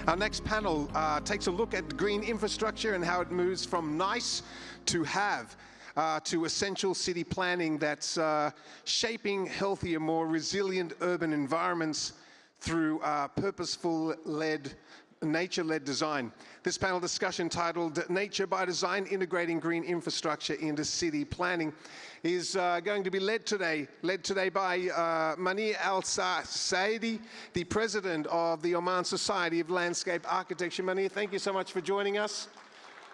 Our next panel takes a look at green infrastructure and how it moves from nice to have. To essential city planning that's shaping healthier, more resilient urban environments through purposeful-led, nature-led design. This panel discussion titled Nature by Design, Integrating Green Infrastructure into City Planning is going to be led today by Muneer Al-Senaidi, the President of the Oman Society of Landscape Architecture. Muneer, thank you so much for joining us.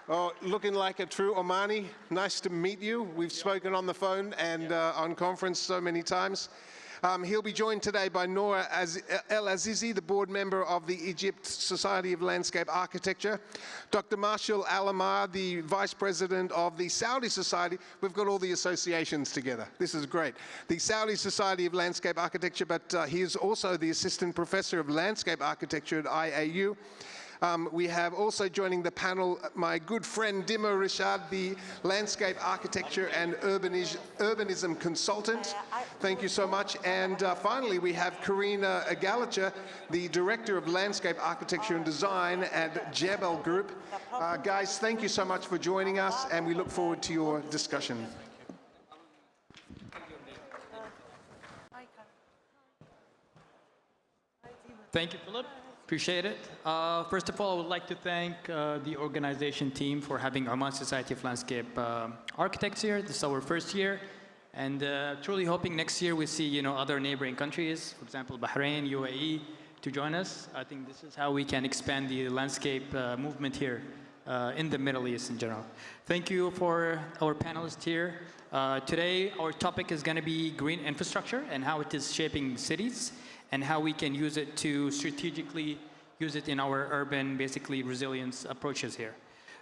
Oh, looking like a true Omani. Nice to meet you. We've spoken on the phone and on conference so many times. He'll be joined today by Noha El-Azizi, the board member of the Egypt Society of Landscape Architecture, Dr. Mashal Alammar, the vice president of the Saudi Society. We've got all the associations together. This is great. The Saudi Society of Landscape Architecture, but he is also the assistant professor of landscape architecture at IAU. We have also joining the panel my good friend Dima Rachid, the landscape architecture and urbanism consultant. Thank you so much. And finally, we have Carina Gallacher, the director of landscape architecture and design at Gebal Group. Guys, thank you so much for joining us, and we look forward to your discussion. Thank you, Philip. Appreciate it. First of all, I would like to thank the organization team for having Oman Society of Landscape Architects here. This is our first year, and truly hoping next year we see other neighboring countries, for example Bahrain, UAE, to join us. I think this is how we can expand the landscape movement here in the Middle East in general. Thank you for our panelists here. Today, our topic is going to be green infrastructure and how it is shaping cities, and how we can use it to strategically use it in our urban, basically, resilience approaches here.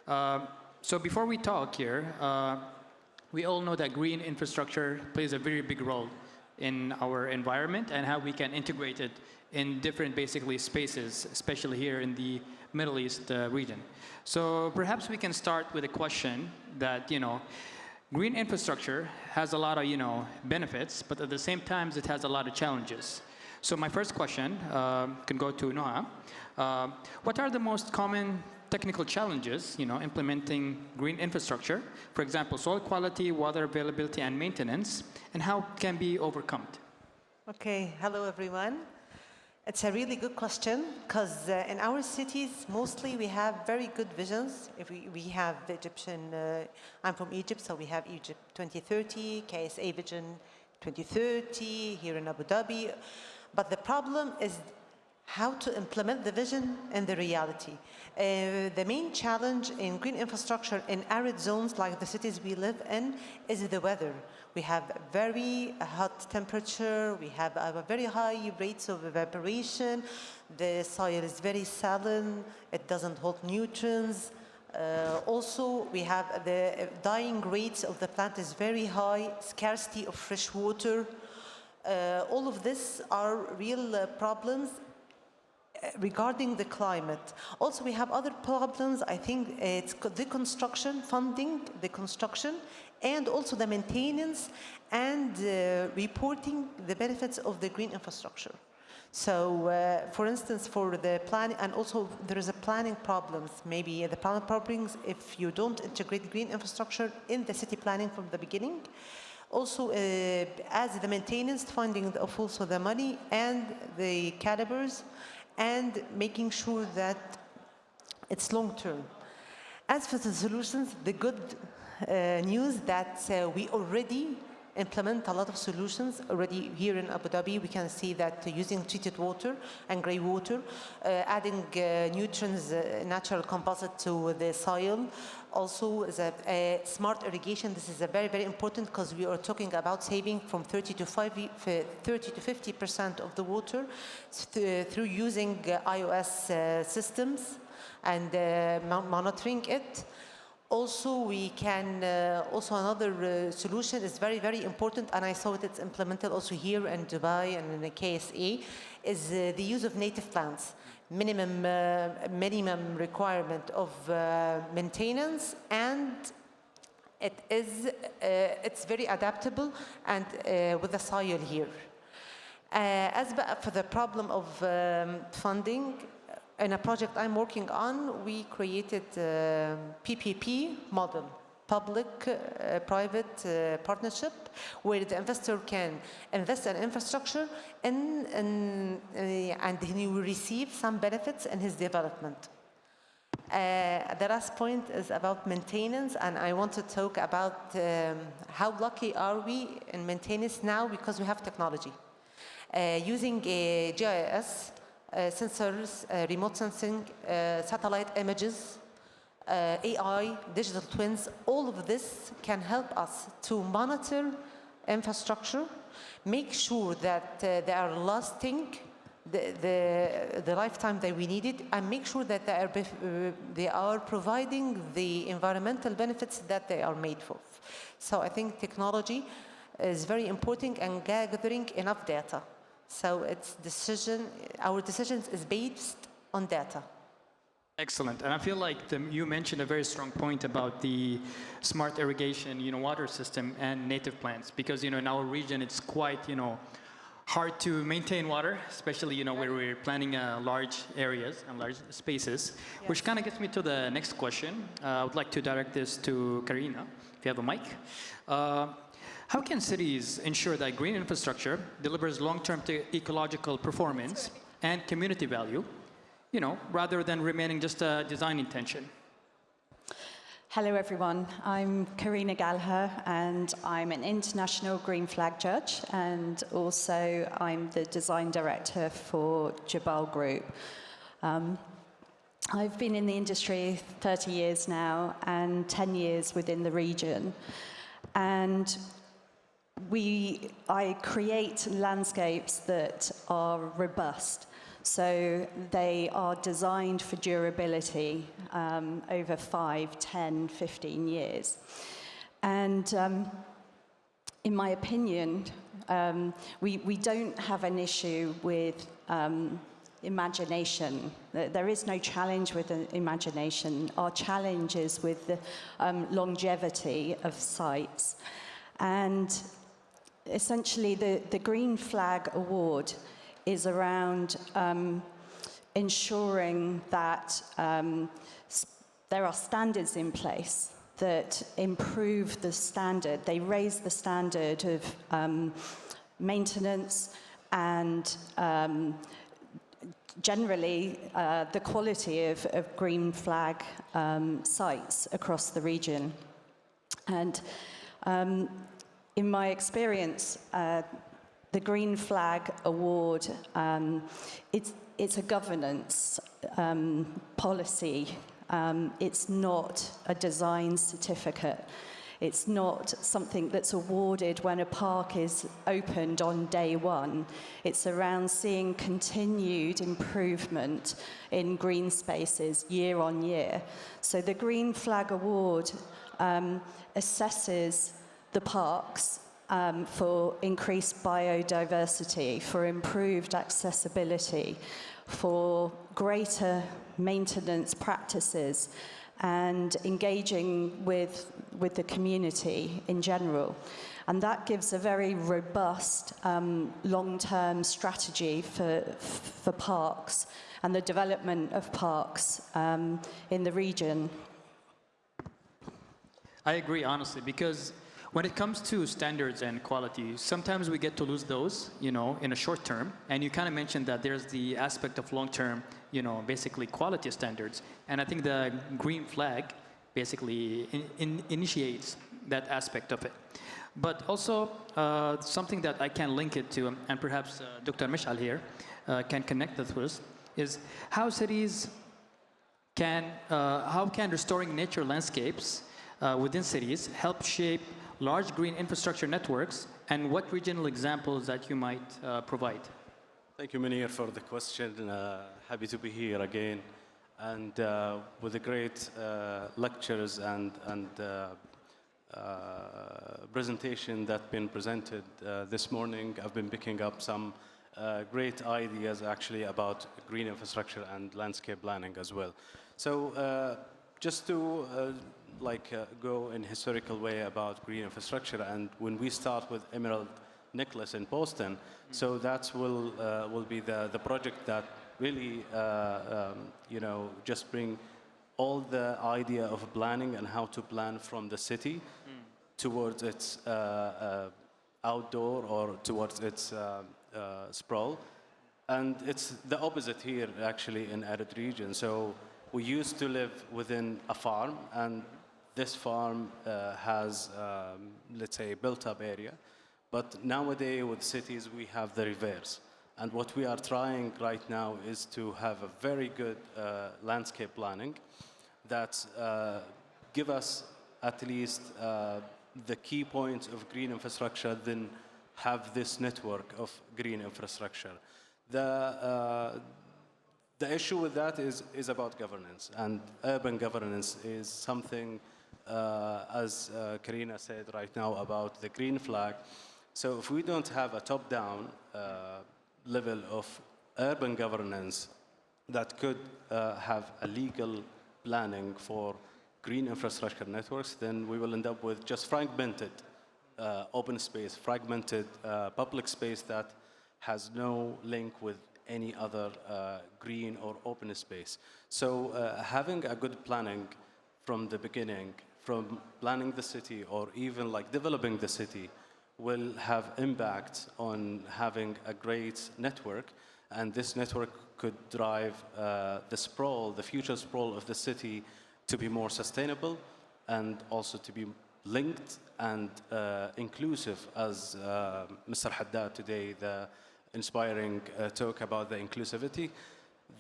So before we talk here, we all know that green infrastructure plays a very big role in our environment and how we can integrate it in different, basically, spaces, especially here in the Middle East region. So perhaps we can start with a question that, green infrastructure has a lot of, benefits, but at the same time, it has a lot of challenges. So my first question can go to Noha. What are the most common technical challenges, implementing green infrastructure? For example, soil quality, water availability, and maintenance, and how it can be overcome? Okay, hello everyone. It's a really good question, because in our cities, mostly we have very good visions. If we have the Egyptian, I'm from Egypt, so we have Egypt 2030, KSA Vision 2030, here in Abu Dhabi. But the problem is how to implement the vision in the reality. The main challenge in green infrastructure in arid zones like the cities we live in is the weather. We have very hot temperature, we have very high rates of evaporation, the soil is very saline, it doesn't hold nutrients. Also, we have the dying rates of the plant is very high, scarcity of fresh water. All of this are real problems regarding the climate. Also, we have other problems. I think it's the construction, funding the construction, and also the maintenance and reporting the benefits of the green infrastructure. So, for instance, for the planning, and also there is a planning problems. Maybe the planning problems if you don't integrate green infrastructure in the city planning from the beginning. Also, as the maintenance, finding of also the money and the calibers, and making sure that it's long term. As for the solutions, the good news that we already implement a lot of solutions already here in Abu Dhabi. We can see that using treated water and grey water, adding nutrients, natural composite to the soil. Also, smart irrigation. This is a very, very important because we are talking about saving from 30 to 50% of the water through using iOS systems and monitoring it. Also, we can, also another solution is very, very important, and I saw it's implemented also here in Dubai and in the KSA, is the use of native plants. Minimum requirement of maintenance, and it's very adaptable and with the soil here. As for the problem of funding, in a project I'm working on, we created a PPP model, public-private partnership, where the investor can invest in infrastructure and he will receive some benefits in his development. The last point is about maintenance, and I want to talk about how lucky are we in maintenance now because we have technology. Using GIS, sensors, remote sensing, satellite images, AI, digital twins, all of this can help us to monitor infrastructure, make sure that they are lasting the lifetime that we needed, and make sure that they are providing the environmental benefits that they are made for. So I think technology is very important and gathering enough data. So our decisions is based on data. Excellent. And I feel like you mentioned a very strong point about the smart irrigation, water system and native plants, because, in our region, it's quite, hard to maintain water, especially, where we're planning large areas and large spaces, yes. Which kind of gets me to the next question. I would like to direct this to Carina, if you have a mic. How can cities ensure that green infrastructure delivers long-term ecological performance and community value, rather than remaining just a design intention? Hello, everyone. I'm Carina Gallacher, and I'm an international green flag judge, and also I'm the design director for Gebal Group. I've been in the industry 30 years now, and 10 years within the region. And I create landscapes that are robust. So they are designed for durability over 5, 10, 15 years. And in my opinion, we don't have an issue with imagination. There is no challenge with imagination. Our challenge is with the longevity of sites. And essentially, the Green Flag Award is around ensuring that there are standards in place that improve the standard. They raise the standard of maintenance and generally the quality of green flag sites across the region. And in my experience, the Green Flag Award, it's a governance policy. It's not a design certificate. It's not something that's awarded when a park is opened on day one. It's around seeing continued improvement in green spaces year on year. So the Green Flag Award assesses the parks for increased biodiversity, for improved accessibility, for greater maintenance practices, and engaging with the community in general. And that gives a very robust long-term strategy for parks and the development of parks in the region. I agree, honestly, because when it comes to standards and quality, sometimes we get to lose those, in a short term. And you kind of mentioned that there's the aspect of long-term, basically quality standards. And I think the green flag basically initiates that aspect of it. But also something that I can link it to, and perhaps Dr. Mashal here can connect this with, is how cities how can restoring nature landscapes within cities help shape large green infrastructure networks, and what regional examples that you might provide? Thank you, Muneer, for the question. Happy to be here again. And with the great lectures and presentation that's been presented this morning, I've been picking up some great ideas actually about green infrastructure and landscape planning as well. So just to go in historical way about green infrastructure, and when we start with Emerald Necklace in Boston, so that will be the project that really, just bring all the idea of planning and how to plan from the city towards its outdoor or towards its sprawl. And it's the opposite here, actually, in arid region. So we used to live within a farm, and this farm has, let's say, built-up area. But nowadays, with cities, we have the reverse. And what we are trying right now is to have a very good landscape planning that give us at least the key points of green infrastructure, then have this network of green infrastructure. The issue with that is about governance, and urban governance is something, as Carina said right now about the green flag. So if we don't have a top-down level of urban governance that could have a legal planning for green infrastructure networks, then we will end up with just fragmented open space, fragmented public space that has no link with any other green or open space. So having a good planning from the beginning, from planning the city or even like developing the city, will have impact on having a great network, and this network could drive the sprawl, the future sprawl of the city to be more sustainable and also to be linked and inclusive, as Mr. Haddad today, the inspiring talk about the inclusivity.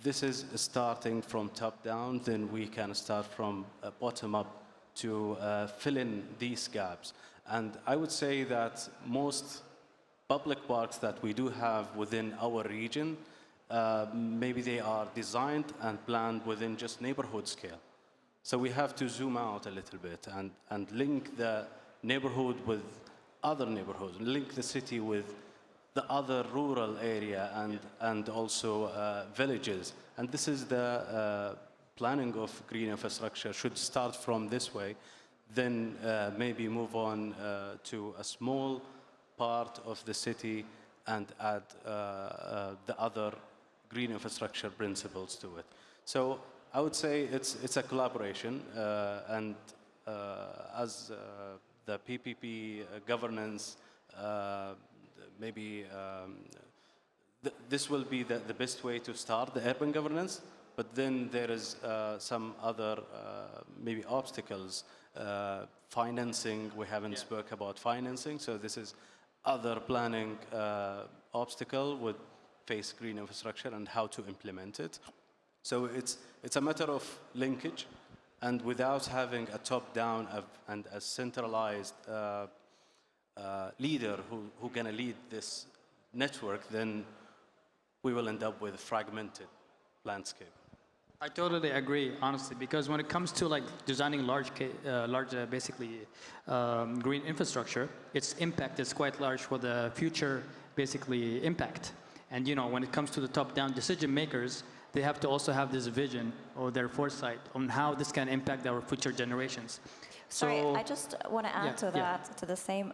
This is starting from top down, then we can start from bottom up to fill in these gaps. And I would say that most public parks that we do have within our region, maybe they are designed and planned within just neighborhood scale. So we have to zoom out a little bit and link the neighborhood with other neighborhoods, link the city with the other rural area and also villages. And this is the planning of green infrastructure should start from this way, then maybe move on to a small part of the city and add the other green infrastructure principles to it. So I would say it's a collaboration, and as the PPP governance, maybe this will be the best way to start the urban governance, but then there is some other maybe obstacles. Financing, we haven't spoke about financing, so this is other planning obstacle would face green infrastructure and how to implement it. So it's a matter of linkage, and without having a top-down and a centralized leader who gonna lead this network, then we will end up with a fragmented landscape. I totally agree, honestly, because when it comes to like designing large green infrastructure, its impact is quite large for the future, basically, impact. And when it comes to the top-down decision makers, they have to also have this vision or their foresight on how this can impact our future generations. Sorry, I just want to add to that, to the same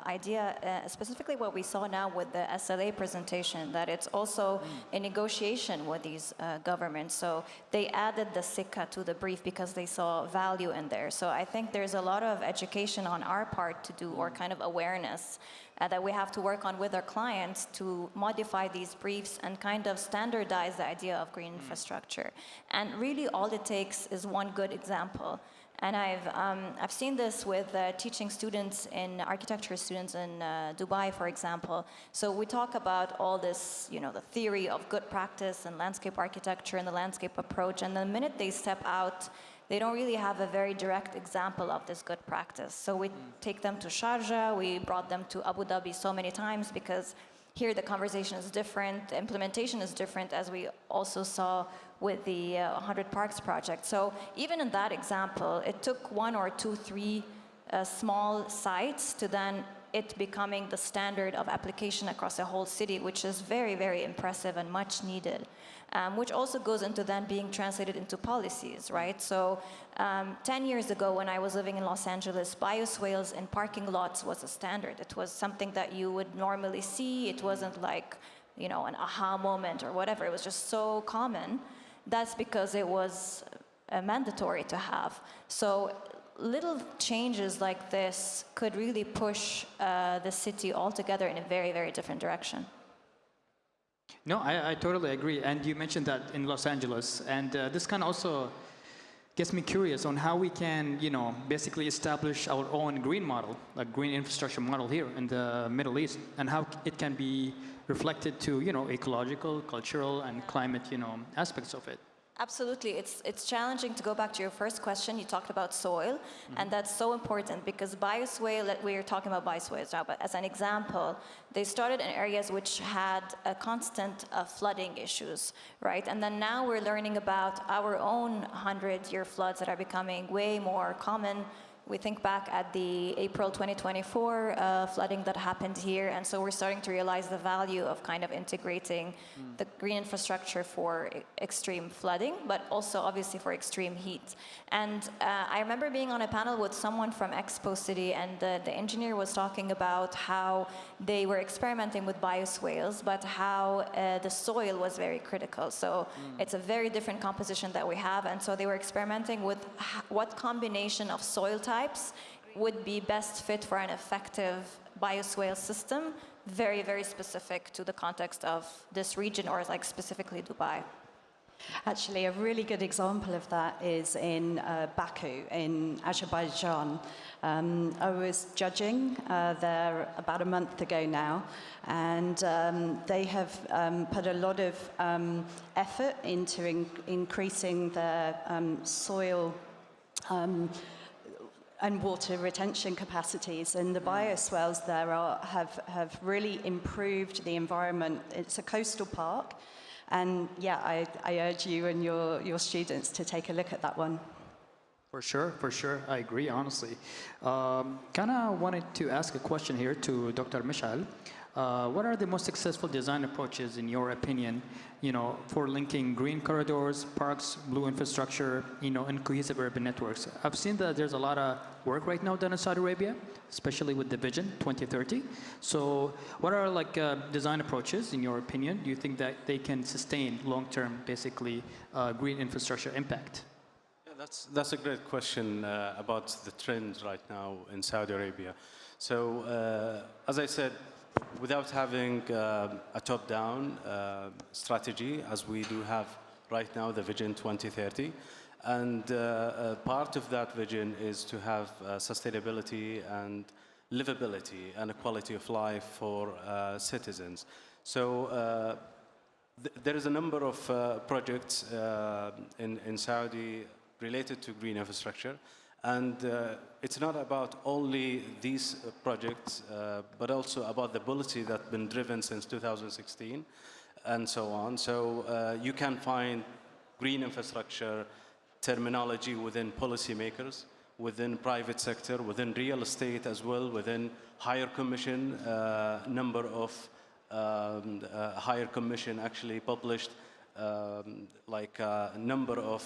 idea, specifically what we saw now with the SLA presentation, that it's also a negotiation with these governments. So they added the SICA to the brief because they saw value in there. So I think there's a lot of education on our part to do, or kind of awareness that we have to work on with our clients to modify these briefs and kind of standardize the idea of green infrastructure. And really all it takes is one good example. And I've seen this with teaching students architecture students in Dubai, for example. So we talk about all this, the theory of good practice and landscape architecture and the landscape approach. And the minute they step out, they don't really have a very direct example of this good practice. So we take them to Sharjah, we brought them to Abu Dhabi so many times because here the conversation is different, the implementation is different, as we also saw with the 100 Parks project. So even in that example, it took 1 or 2, 3 small sites to then it becoming the standard of application across the whole city, which is very, very impressive and much needed. Which also goes into then being translated into policies, right? So 10 years ago when I was living in Los Angeles, bioswales in parking lots was a standard. It was something that you would normally see. It wasn't like you know, an aha moment or whatever. It was just so common. That's because it was mandatory to have. So little changes like this could really push the city altogether in a very, very different direction. No, I totally agree. And you mentioned that in Los Angeles. And this kind of also gets me curious on how we can, you know, basically establish our own green model, like green infrastructure model here in the Middle East, and how it can be reflected to, you know, ecological, cultural, and climate, you know, aspects of it. Absolutely. It's challenging. To go back to your first question, you talked about soil, and that's so important because bioswale, we're talking about bioswales now, but as an example, they started in areas which had a constant flooding issues, right? And then now we're learning about our own 100-year floods that are becoming way more common. We think back at the April 2024 flooding that happened here, and so we're starting to realize the value of kind of integrating the green infrastructure for extreme flooding, but also obviously for extreme heat. And I remember being on a panel with someone from Expo City, and the engineer was talking about how they were experimenting with bioswales, but how the soil was very critical. So it's a very different composition that we have, and so they were experimenting with what combination of soil types would be best fit for an effective bioswale system, very, very specific to the context of this region, or like specifically Dubai. Actually, a really good example of that is in Baku, in Azerbaijan. I was judging there about a month ago now, and they have put a lot of effort into increasing their soil and water retention capacities, and the bioswales there have really improved the environment. It's a coastal park, and yeah, I urge you and your students to take a look at that one. For sure, I agree, honestly. Kind of wanted to ask a question here to Dr. Mashal. What are the most successful design approaches, in your opinion, you know, for linking green corridors, parks, blue infrastructure, you know, and cohesive urban networks? I've seen that there's a lot of work right now done in Saudi Arabia, especially with the Vision 2030. So what are like design approaches, in your opinion? Do you think that they can sustain long-term, basically, green infrastructure impact? Yeah, that's a great question about the trends right now in Saudi Arabia. So as I said, without having a top-down strategy, as we do have right now, the Vision 2030, and part of that vision is to have sustainability and livability and a quality of life for citizens. So there is a number of projects in Saudi related to green infrastructure. And it's not about only these projects, but also about the policy that's been driven since 2016 and so on. So you can find green infrastructure terminology within policymakers, within private sector, within real estate as well, within higher commission, number of higher commission actually published like a number of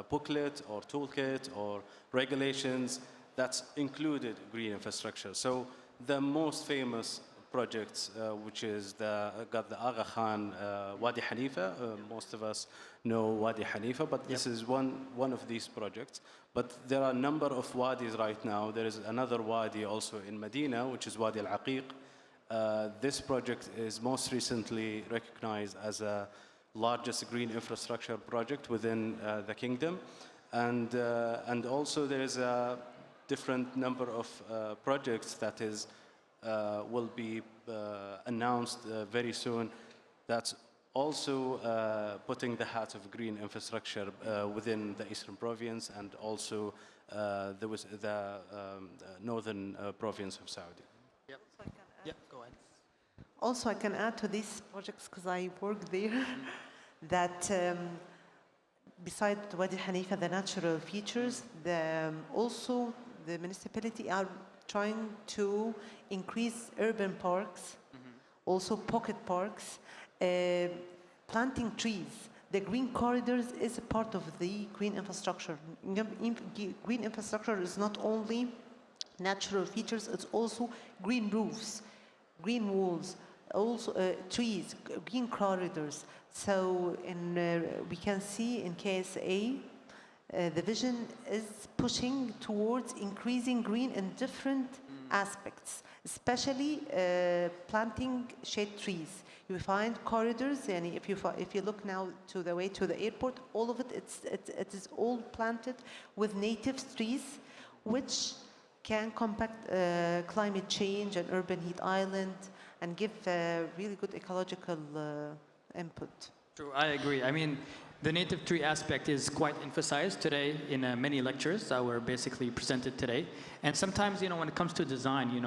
booklet or toolkit or regulations that's included green infrastructure. So the most famous projects, which is got the Aga Khan Wadi Hanifa. Most of us know Wadi Hanifa, but this is one of these projects. But there are a number of wadis right now. There is another wadi also in Medina, which is Wadi Al-Aqiq. This project is most recently recognized as a largest green infrastructure project within the kingdom, and also there is a different number of projects that will be announced very soon. That's also putting the hat of green infrastructure within the Eastern Province and also the Northern Province of Saudi. Yep. Yeah, go ahead. Also, I can add to these projects, because I work there, that besides Wadi Hanifa, the natural features, also the municipality are trying to increase urban parks, also pocket parks, planting trees. The green corridors is a part of the green infrastructure. Green infrastructure is not only natural features, it's also green roofs, green walls, also trees, green corridors. So we can see in KSA, the vision is pushing towards increasing green in different aspects, especially planting shade trees. You find corridors, and if you look now to the way to the airport, all of it, it is all planted with native trees, which can combat climate change and urban heat island and give really good ecological input. True, I agree. I mean, the native tree aspect is quite emphasized today in many lectures that were basically presented today. And sometimes, when it comes to design,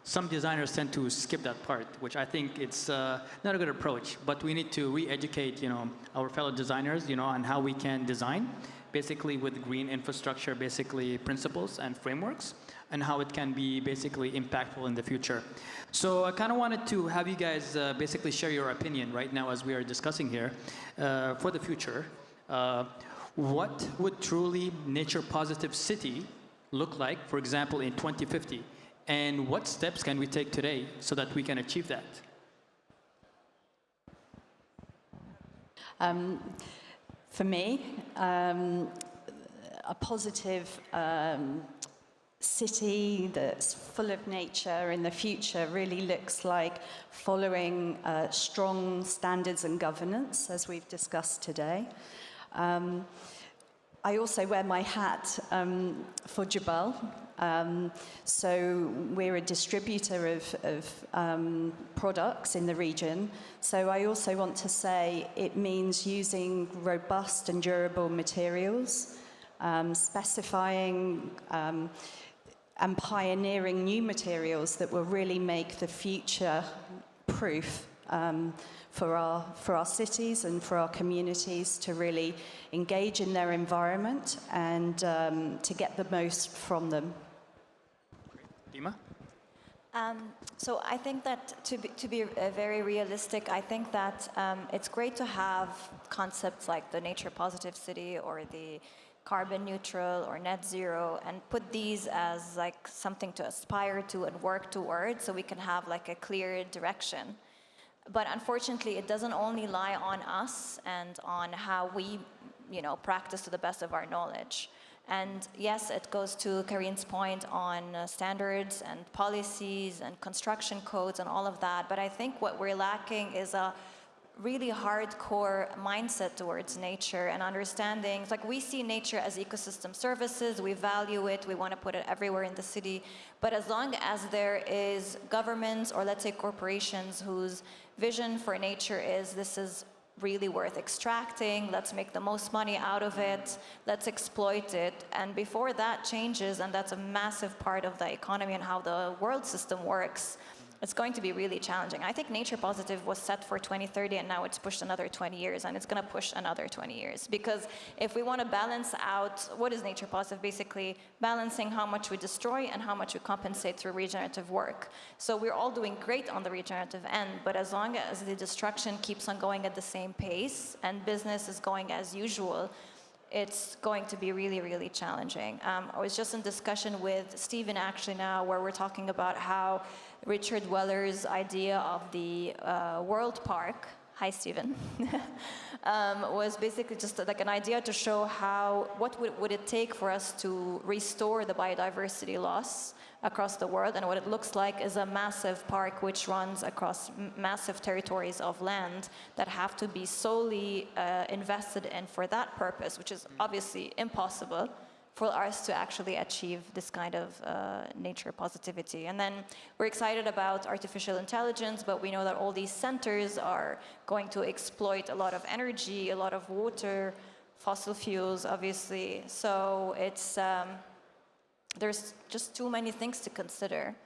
some designers tend to skip that part, which I think it's not a good approach. But we need to re-educate, our fellow designers, on how we can design, basically with green infrastructure, basically principles and frameworks, and how it can be basically impactful in the future. So I kind of wanted to have you guys basically share your opinion right now as we are discussing here for the future. What would truly nature-positive city look like, for example, in 2050? And what steps can we take today so that we can achieve that? For me, a positive city that's full of nature in the future really looks like following strong standards and governance, as we've discussed today. I also wear my hat for Gebal. So we're a distributor of products in the region. So I also want to say it means using robust and durable materials, specifying and pioneering new materials that will really make the future proof for our cities and for our communities to really engage in their environment and to get the most from them. Dima? So I think that to be very realistic, I think that it's great to have concepts like the nature positive city or the carbon neutral or net zero and put these as like something to aspire to and work towards so we can have like a clear direction. But unfortunately, it doesn't only lie on us and on how we, practice to the best of our knowledge. And yes, it goes to Carina's point on standards and policies and construction codes and all of that. But I think what we're lacking is a really hardcore mindset towards nature and understanding. It's like we see nature as ecosystem services, we value it, we want to put it everywhere in the city. But as long as there is governments or let's say corporations whose vision for nature is this is really worth extracting, let's make the most money out of it, let's exploit it. And before that changes, and that's a massive part of the economy and how the world system works, it's going to be really challenging. I think nature positive was set for 2030 and now it's pushed another 20 years and it's going to push another 20 years. Because if we want to balance out, what is nature positive? Basically balancing how much we destroy and how much we compensate through regenerative work. So we're all doing great on the regenerative end, but as long as the destruction keeps on going at the same pace and business is going as usual, it's going to be really, really challenging. I was just in discussion with Stephen actually now where we're talking about how Richard Weller's idea of the World Park, hi Stephen, was basically just like an idea to show what would it take for us to restore the biodiversity loss across the world, and what it looks like is a massive park which runs across massive territories of land that have to be solely invested in for that purpose, which is obviously impossible for us to actually achieve this kind of nature positivity. And then we're excited about artificial intelligence, but we know that all these centers are going to exploit a lot of energy, a lot of water, fossil fuels, obviously. So it's there's just too many things to consider.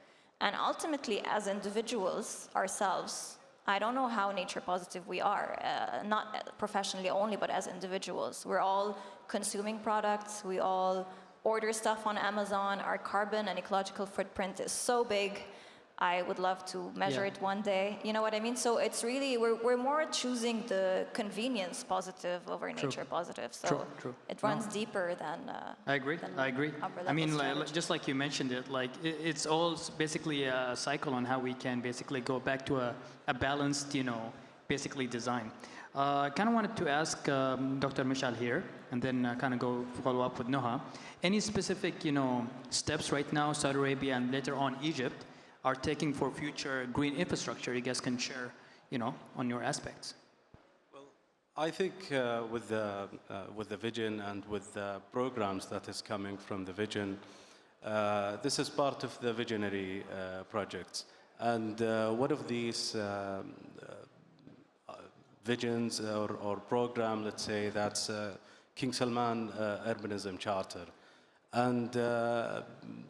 And ultimately, as individuals ourselves, I don't know how nature positive we are, not professionally only, but as individuals. We're all consuming products, we all order stuff on Amazon, our carbon and ecological footprint is so big. I would love to measure it one day. You know what I mean? So it's really, we're more choosing the convenience positive over nature positive. So it runs deeper than I agree. than I agree. upper I mean, level just like you mentioned it, like it's all basically a cycle on how we can basically go back to a balanced, basically design. I kind of wanted to ask Dr. Mashal here, and then kind of go follow up with Noha. Any specific, steps right now Saudi Arabia and later on Egypt are taking for future green infrastructure? You guys can share, on your aspects. Well, I think with the vision and with the programs that is coming from the vision, this is part of the visionary projects. And one of these visions or program, let's say, that's King Salman Urbanism Charter. And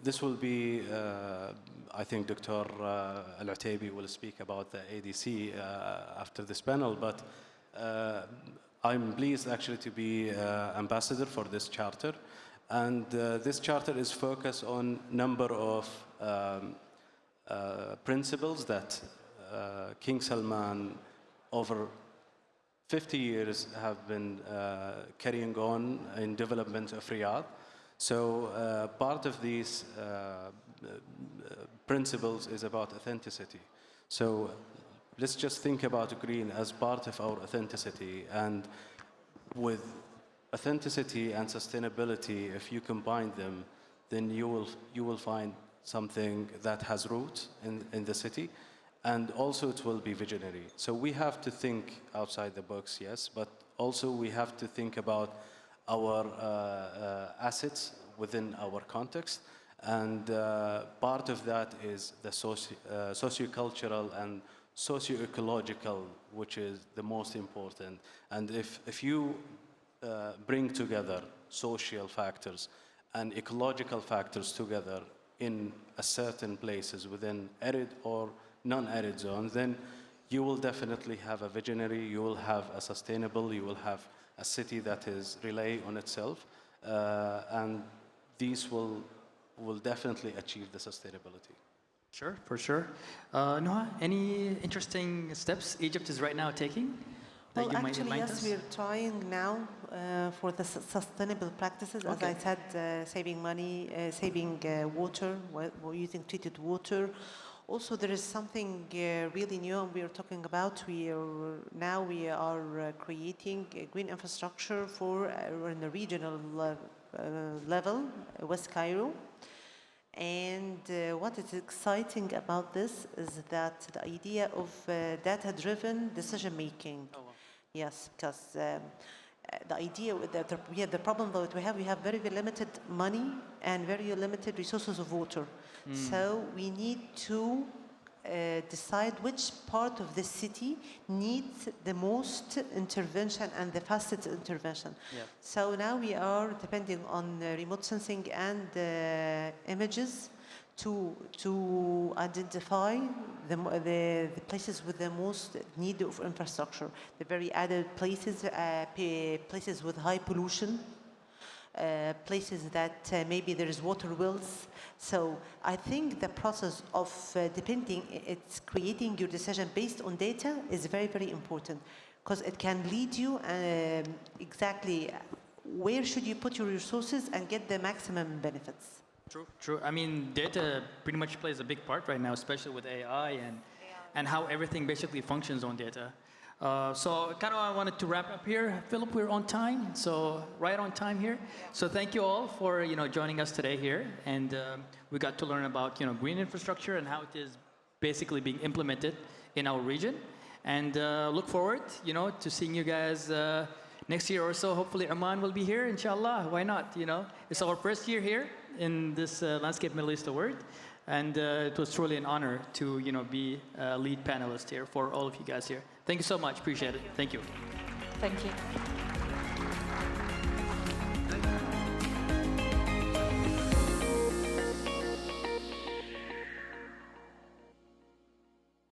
this will be, I think Dr. Al-Utaibi will speak about the ADC after this panel, but I'm pleased actually to be ambassador for this charter. And this charter is focused on number of principles that King Salman over 50 years have been carrying on in development of Riyadh. So part of these principles is about authenticity. So let's just think about green as part of our authenticity. And with authenticity and sustainability, if you combine them, then you will find something that has roots in the city. And also it will be visionary. So we have to think outside the box, yes, but also we have to think about our assets within our context. And part of that is the socio-cultural and socio-ecological, which is the most important. And if you bring together social factors and ecological factors together in a certain places within arid or non-arid zones, then you will definitely have a visionary, you will have a sustainable, you will have a city that is rely on itself, and these will definitely achieve the sustainability. Sure, for sure. Noha, any interesting steps Egypt is right now taking? Well, actually, yes, we're trying now for the sustainable practices. As I said, saving money, saving water, we're using treated water. Also, there is something really new we are talking about. We are creating a green infrastructure for in the regional level, West Cairo. And what is exciting about this is that the idea of data-driven decision-making. Oh, wow. Yes, because the idea that we have the problem that we have very limited money and very limited resources of water. So we need to decide which part of the city needs the most intervention and the fastest intervention. Yeah. So now we are depending on remote sensing and images to identify the places with the most need of infrastructure, the very added places, places with high pollution, places that maybe there is water wells. So I think the process of it's creating your decision based on data is very, very important, because it can lead you exactly where should you put your resources and get the maximum benefits. True, true. I mean, data pretty much plays a big part right now, especially with AI and how everything basically functions on data. So kind of I wanted to wrap up here. Philip, we're on time, so right on time here. So thank you all for joining us today here, and we got to learn about green infrastructure and how it is basically being implemented in our region, and look forward to seeing you guys next year or so. Hopefully Oman will be here, inshallah. Why not? It's our first year here in this Landscape Middle East Award. And it was truly an honor to be a lead panelist here for all of you guys here. Thank you so much. Appreciate it. Thank you. Thank you.